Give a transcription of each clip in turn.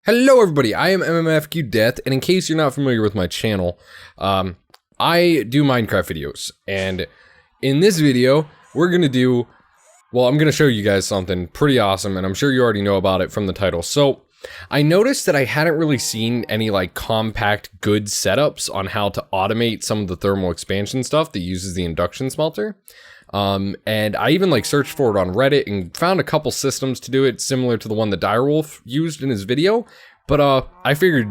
Hello everybody, I am MMFQ Death, and in case you're not familiar with my channel, I do Minecraft videos, and in this video, we're gonna do, well, I'm gonna show you guys something pretty awesome, and I'm sure you already know about it from the title. So, I noticed that I hadn't really seen any, like, compact, good setups on how to automate some of the thermal expansion stuff that uses the Induction Smelter. And I even like searched for it on Reddit and found a couple systems to do it similar to the one that Direwolf used in his video. But I figured,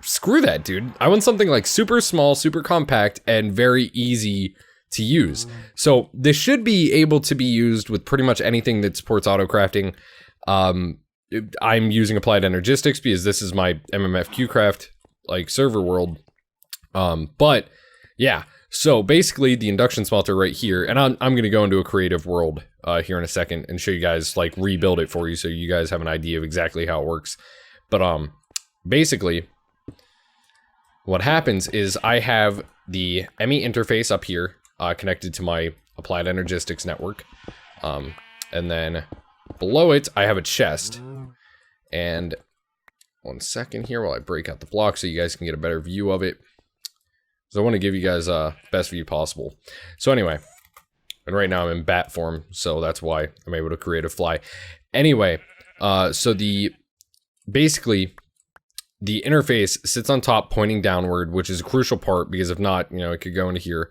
screw that, dude. I want something like super small, super compact, and very easy to use. So this should be able to be used with pretty much anything that supports autocrafting. I'm using Applied Energistics because this is my MMFQ craft like server world. But yeah. So basically the Induction Smelter right here, and I'm going to go into a creative world here in a second and show you guys, like, rebuild it for you so you guys have an idea of exactly how it works. But basically what happens is I have the ME interface up here connected to my Applied Energistics network. And then below it, I have a chest. And 1 second here while I break out the block so you guys can get a better view of it. So I want to give you guys best view possible. So anyway, and right now I'm in bat form, so that's why I'm able to create a fly. Anyway, so basically the interface sits on top pointing downward, which is a crucial part because if not, you know, it could go into here.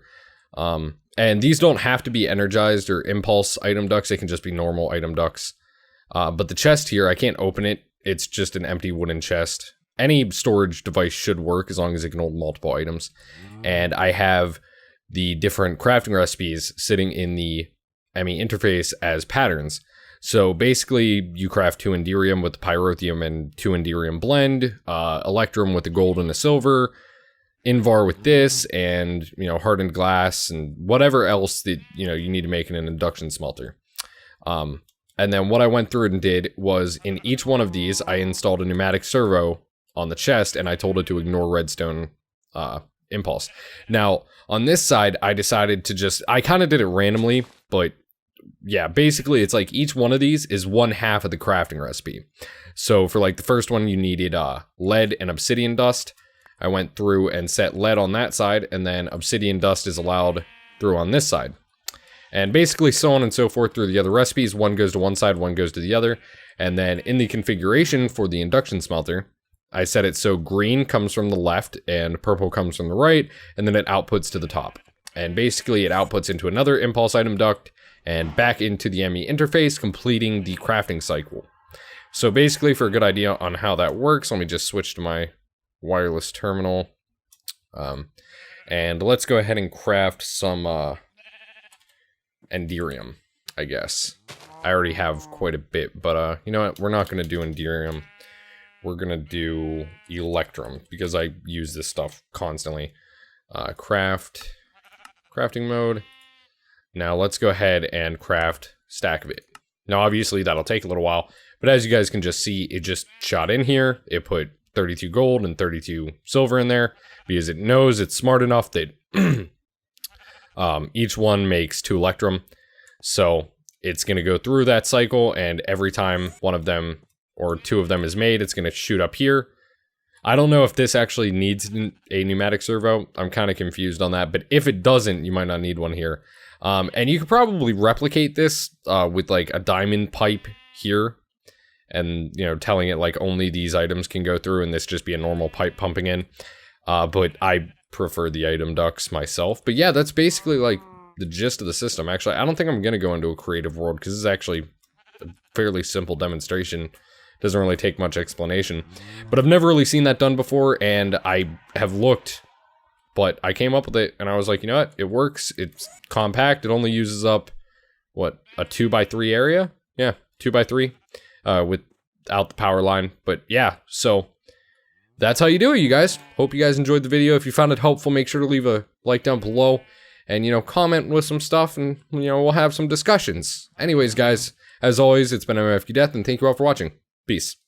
And these don't have to be energized or impulse item ducts, they can just be normal item ducts. But the chest here, I can't open it. It's just an empty wooden chest. Any storage device should work as long as it can hold multiple items. And I have the different crafting recipes sitting in the ME interface as patterns. So basically, you craft 2 Enderium with the Pyrotheum and 2 Enderium blend, Electrum with the gold and the silver, Invar with this, and, you know, Hardened Glass, and whatever else that, you know, you need to make in an Induction Smelter. And then what I went through and did was, in each one of these, I installed a pneumatic servo on the chest, and I told it to ignore redstone impulse. Now, on this side, I decided to I kind of did it randomly, but yeah, basically it's like each one of these is 1/2 of the crafting recipe. So for like the first one, you needed lead and obsidian dust. I went through and set lead on that side, and then obsidian dust is allowed through on this side. And basically so on and so forth through the other recipes. One goes to one side, one goes to the other. And then in the configuration for the Induction Smelter, I set it so green comes from the left and purple comes from the right, and then it outputs to the top. And basically it outputs into another impulse item duct and back into the ME interface, completing the crafting cycle. So basically, for a good idea on how that works, let me just switch to my wireless terminal. And let's go ahead and craft some Enderium, I guess. I already have quite a bit, but you know what? We're not going to do Enderium. We're gonna do Electrum because I use this stuff constantly. Crafting mode. Now let's go ahead and craft stack of it. Now obviously that'll take a little while, but as you guys can just see, it just shot in here. It put 32 gold and 32 silver in there because it knows it's smart enough that each one makes 2 Electrum. So it's gonna go through that cycle, and every time one of them or 2 of them is made, it's going to shoot up here. I don't know if this actually needs a pneumatic servo. I'm kind of confused on that, but if it doesn't, you might not need one here. And you could probably replicate this with like a diamond pipe here, and, you know, telling it like only these items can go through, and this just be a normal pipe pumping in. But I prefer the item ducts myself. But yeah, that's basically like the gist of the system. Actually, I don't think I'm going to go into a creative world because this is actually a fairly simple demonstration. Doesn't really take much explanation, but I've never really seen that done before, and I have looked, but I came up with it, and I was like, you know what, it works, it's compact, it only uses up, what, a 2x3 area? Yeah, 2x3, without the power line, but yeah, so that's how you do it, you guys. Hope you guys enjoyed the video. If you found it helpful, make sure to leave a like down below, and, you know, comment with some stuff, and, you know, we'll have some discussions. Anyways, guys, as always, it's been MMFQ Death, and thank you all for watching. Peace.